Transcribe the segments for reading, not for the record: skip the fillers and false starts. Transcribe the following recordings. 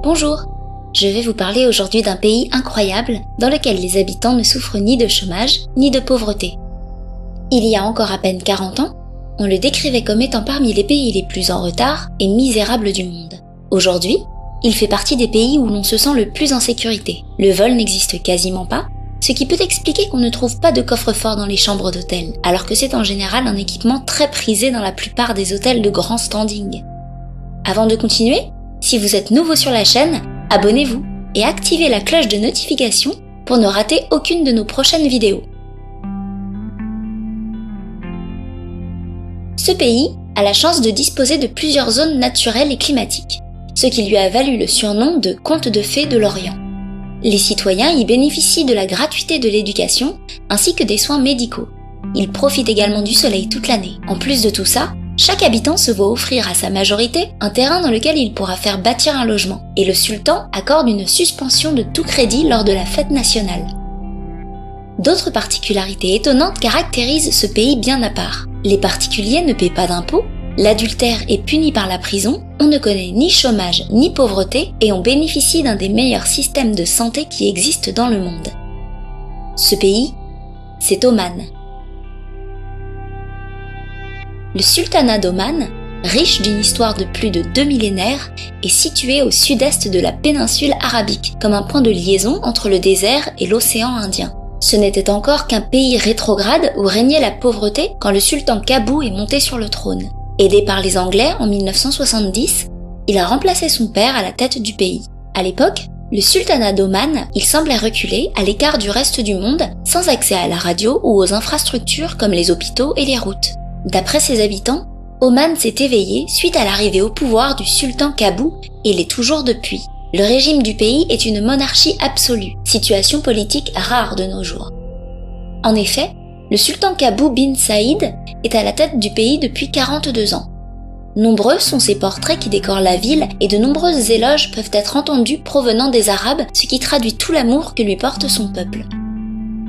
Bonjour, je vais vous parler aujourd'hui d'un pays incroyable dans lequel les habitants ne souffrent ni de chômage ni de pauvreté. Il y a encore à peine 40 ans, on le décrivait comme étant parmi les pays les plus en retard et misérables du monde. Aujourd'hui, il fait partie des pays où l'on se sent le plus en sécurité. Le vol n'existe quasiment pas, ce qui peut expliquer qu'on ne trouve pas de coffre-fort dans les chambres d'hôtel, alors que c'est en général un équipement très prisé dans la plupart des hôtels de grand standing. Avant de continuer, si vous êtes nouveau sur la chaîne, abonnez-vous et activez la cloche de notification pour ne rater aucune de nos prochaines vidéos. Ce pays a la chance de disposer de plusieurs zones naturelles et climatiques, ce qui lui a valu le surnom de conte de fées de l'Orient. Les citoyens y bénéficient de la gratuité de l'éducation ainsi que des soins médicaux. Ils profitent également du soleil toute l'année. En plus de tout ça, chaque habitant se voit offrir à sa majorité un terrain dans lequel il pourra faire bâtir un logement, et le sultan accorde une suspension de tout crédit lors de la fête nationale. D'autres particularités étonnantes caractérisent ce pays bien à part. Les particuliers ne paient pas d'impôts, l'adultère est puni par la prison, on ne connaît ni chômage ni pauvreté et on bénéficie d'un des meilleurs systèmes de santé qui existent dans le monde. Ce pays, c'est Oman. Le sultanat d'Oman, riche d'une histoire de plus de 2 millénaires, est situé au sud-est de la péninsule arabique, comme un point de liaison entre le désert et l'océan Indien. Ce n'était encore qu'un pays rétrograde où régnait la pauvreté quand le sultan Kabou est monté sur le trône. Aidé par les Anglais en 1970, il a remplacé son père à la tête du pays. À l'époque, le sultanat d'Oman, il semblait reculer à l'écart du reste du monde, sans accès à la radio ou aux infrastructures comme les hôpitaux et les routes. D'après ses habitants, Oman s'est éveillé suite à l'arrivée au pouvoir du sultan Kabou et l'est toujours depuis. Le régime du pays est une monarchie absolue, situation politique rare de nos jours. En effet, le sultan Kabou bin Saïd est à la tête du pays depuis 42 ans. Nombreux sont ses portraits qui décorent la ville et de nombreuses éloges peuvent être entendus provenant des Arabes, ce qui traduit tout l'amour que lui porte son peuple.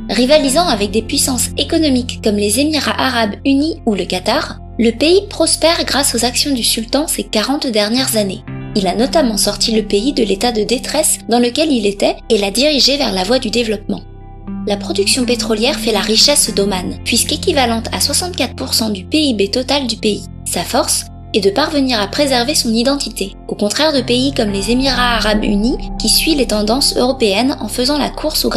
Rivalisant avec des puissances économiques comme les Émirats arabes unis ou le Qatar, le pays prospère grâce aux actions du sultan ces 40 dernières années. Il a notamment sorti le pays de l'état de détresse dans lequel il était et l'a dirigé vers la voie du développement. La production pétrolière fait la richesse d'Oman, puisqu'équivalente à 64% du PIB total du pays. Sa force est de parvenir à préserver son identité, au contraire de pays comme les Émirats arabes unis qui suivent les tendances européennes en faisant la course au